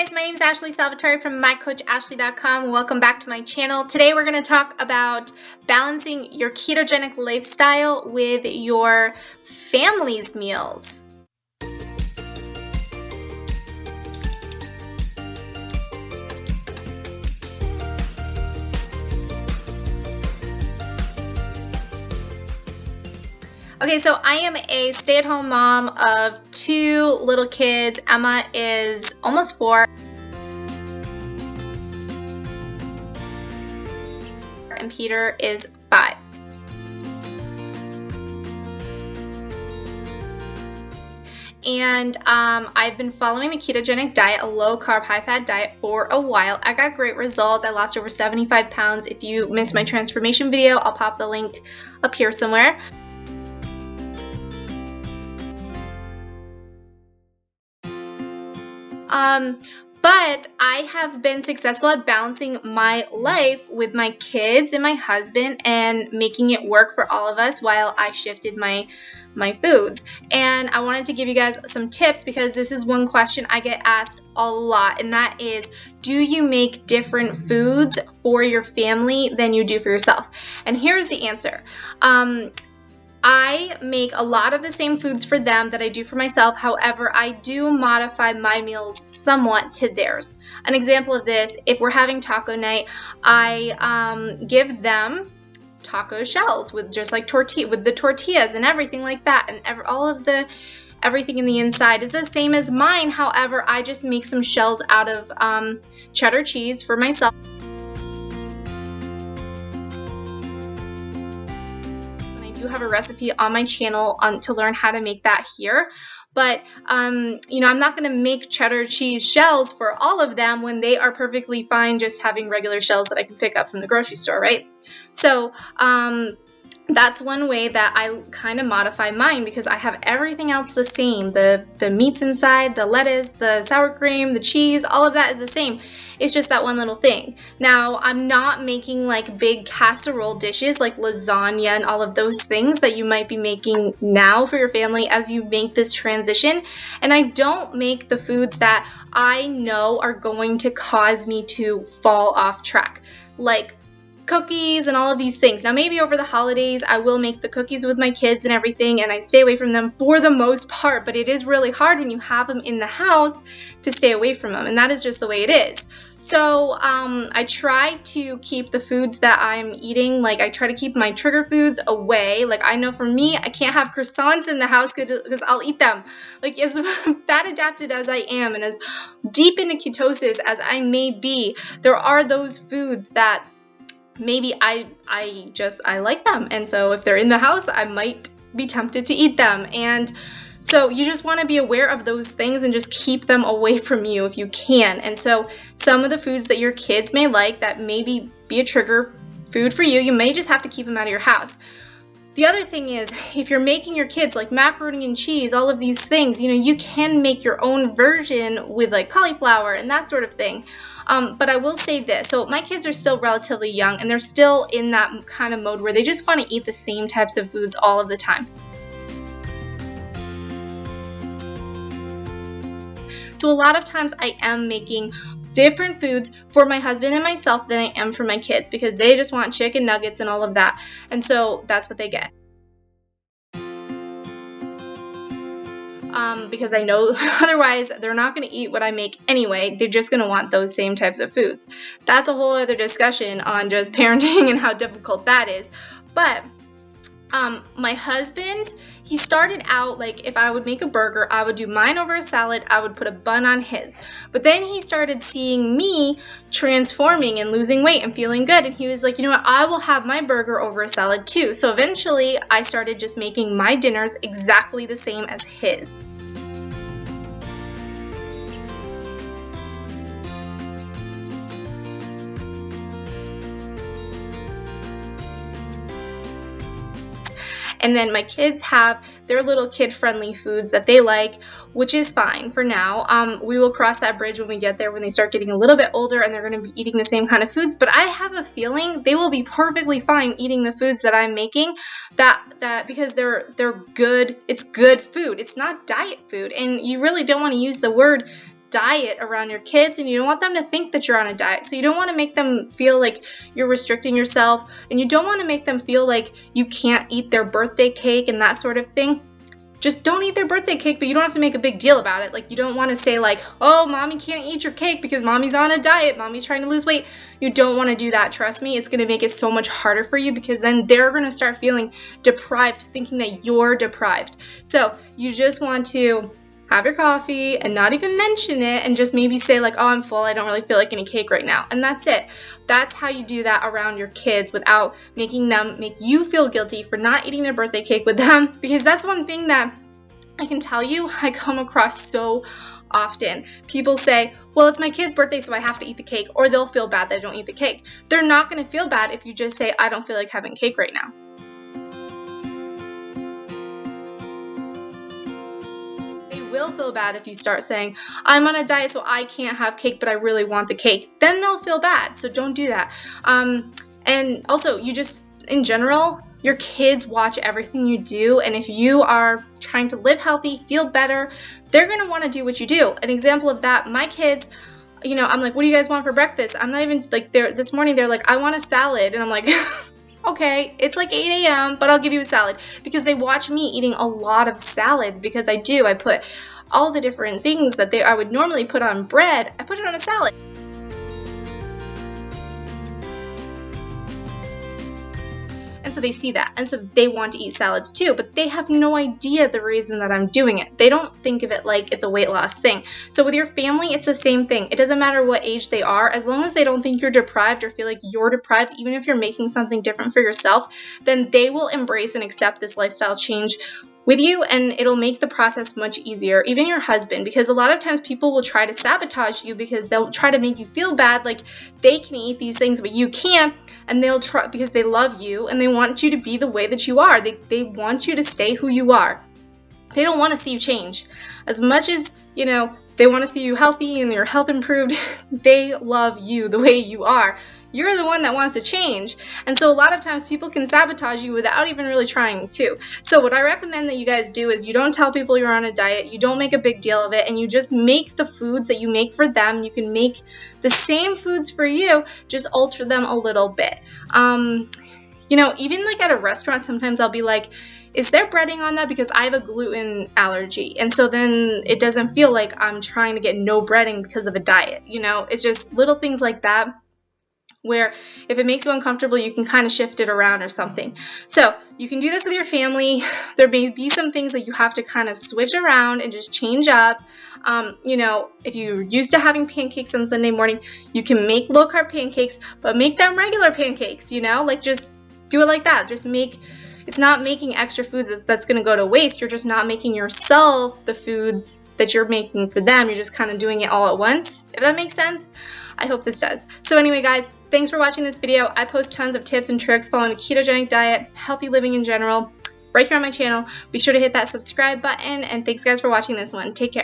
guys, my name is Ashley Salvatori from mycoachashley.com. Welcome back to my channel. Today we're going to talk about balancing your ketogenic lifestyle with your family's meals. Okay, so I am a stay-at-home mom of 2 little kids. Emma is almost 4. And Peter is 5. And I've been following the ketogenic diet, a low-carb, high-fat diet for a while. I got great results. I lost over 75 pounds. If you missed my transformation video, I'll pop the link up here somewhere. But I have been successful at balancing my life with my kids and my husband and making it work for all of us while I shifted my foods. And I wanted to give you guys some tips because this is one question I get asked a lot, and that is, do you make different foods for your family than you do for yourself? And here's the answer. I make a lot of the same foods for them that I do for myself. However, I do modify my meals somewhat to theirs. An example of this, if we're having taco night, I give them taco shells with just like with the tortillas and everything like that, and everything in the inside is the same as mine. However, I just make some shells out of cheddar cheese for myself. I do have a recipe on my channel to learn how to make that here, but I'm not going to make cheddar cheese shells for all of them when they are perfectly fine just having regular shells that I can pick up from the grocery store, right? So that's one way that I kind of modify mine, because I have everything else the same. The meats inside, the lettuce, the sour cream, the cheese, all of that is the same. It's just that one little thing. Now, I'm not making like big casserole dishes like lasagna and all of those things that you might be making now for your family as you make this transition. And I don't make the foods that I know are going to cause me to fall off track, like cookies and all of these things. Now, maybe over the holidays I will make the cookies with my kids and everything, and I stay away from them for the most part, but it is really hard when you have them in the house to stay away from them, and that is just the way it is. So I try to keep the foods that I'm eating, like I try to keep my trigger foods away. Like, I know for me, I can't have croissants in the house because I'll eat them. Like, as fat adapted as I am and as deep into ketosis as I may be, there are those foods that maybe I like them, and so if they're in the house, I might be tempted to eat them. And so you just want to be aware of those things and just keep them away from you if you can. And so some of the foods that your kids may like that maybe be a trigger food for you, you may just have to keep them out of your house. The other thing is, if you're making your kids like macaroni and cheese, all of these things, you can make your own version with like cauliflower and that sort of thing. But I will say this. So my kids are still relatively young, and they're still in that kind of mode where they just want to eat the same types of foods all of the time. So a lot of times I am making different foods for my husband and myself than I am for my kids, because they just want chicken nuggets and all of that. And so that's what they get. Because I know otherwise they're not going to eat what I make anyway. They're just going to want those same types of foods. That's a whole other discussion on just parenting and how difficult that is. But my husband, he started out like, if I would make a burger, I would do mine over a salad, I would put a bun on his. But then he started seeing me transforming and losing weight and feeling good, and he was like, you know what, I will have my burger over a salad too. So eventually I started just making my dinners exactly the same as his. And then my kids have their little kid-friendly foods that they like, which is fine for now. We will cross that bridge when we get there, when they start getting a little bit older and they're going to be eating the same kind of foods. But I have a feeling they will be perfectly fine eating the foods that I'm making, that because they're good. It's good food. It's not diet food. And you really don't want to use the word diet around your kids, and you don't want them to think that you're on a diet. So you don't want to make them feel like you're restricting yourself, and you don't want to make them feel like you can't eat their birthday cake and that sort of thing. Just don't eat their birthday cake, but you don't have to make a big deal about it. Like, you don't want to say like, oh, mommy can't eat your cake because mommy's on a diet, mommy's trying to lose weight. You don't want to do that. Trust me, it's going to make it so much harder for you, because then they're going to start feeling deprived, thinking that you're deprived. So you just want to have your coffee and not even mention it, and just maybe say like, oh, I'm full, I don't really feel like any cake right now. And that's it. That's how you do that around your kids without making them make you feel guilty for not eating their birthday cake with them, because that's one thing that I can tell you I come across so often. People say, well, it's my kid's birthday, so I have to eat the cake, or they'll feel bad that I don't eat the cake. They're not going to feel bad if you just say, I don't feel like having cake right now. Will feel bad if you start saying, I'm on a diet so I can't have cake, but I really want the cake. Then they'll feel bad, so don't do that. And also, you just, in general, your kids watch everything you do, and if you are trying to live healthy, feel better, they're going to want to do what you do. An example of that, my kids, you know, I'm like, what do you guys want for breakfast? I'm not even, like, this morning they're like, I want a salad, and I'm like, okay, it's like 8 a.m., but I'll give you a salad, because they watch me eating a lot of salads, because I put all the different things that I would normally put on bread, I put it on a salad. And so they see that, and so they want to eat salads too, but they have no idea the reason that I'm doing it. They don't think of it like it's a weight loss thing. So with your family, it's the same thing. It doesn't matter what age they are, as long as they don't think you're deprived or feel like you're deprived, even if you're making something different for yourself, then they will embrace and accept this lifestyle change with you, and it'll make the process much easier. Even your husband, because a lot of times people will try to sabotage you because they'll try to make you feel bad, like they can eat these things but you can't, and they'll try because they love you and they want you to be the way that you are. They want you to stay who you are. They don't want to see you change. As much as, you know, they want to see you healthy and your health improved, they love you the way you are. You're the one that wants to change. And so a lot of times people can sabotage you without even really trying to. So what I recommend that you guys do is you don't tell people you're on a diet, you don't make a big deal of it, and you just make the foods that you make for them. You can make the same foods for you, just alter them a little bit. You know, even like at a restaurant, sometimes I'll be like, is there breading on that? Because I have a gluten allergy. And so then it doesn't feel like I'm trying to get no breading because of a diet. You know, it's just little things like that, where if it makes you uncomfortable, you can kind of shift it around or something. So you can do this with your family. There may be some things that you have to kind of switch around and just change up. You know, if you're used to having pancakes on Sunday morning, you can make low carb pancakes, but make them regular pancakes, you know, like just do it like that. Just it's not making extra foods that's going to go to waste. You're just not making yourself the foods that you're making for them. You're just kind of doing it all at once, if that makes sense. I hope this does. So anyway, guys, thanks for watching this video. I post tons of tips and tricks following a ketogenic diet, healthy living in general, right here on my channel. Be sure to hit that subscribe button, and thanks guys for watching this one. Take care.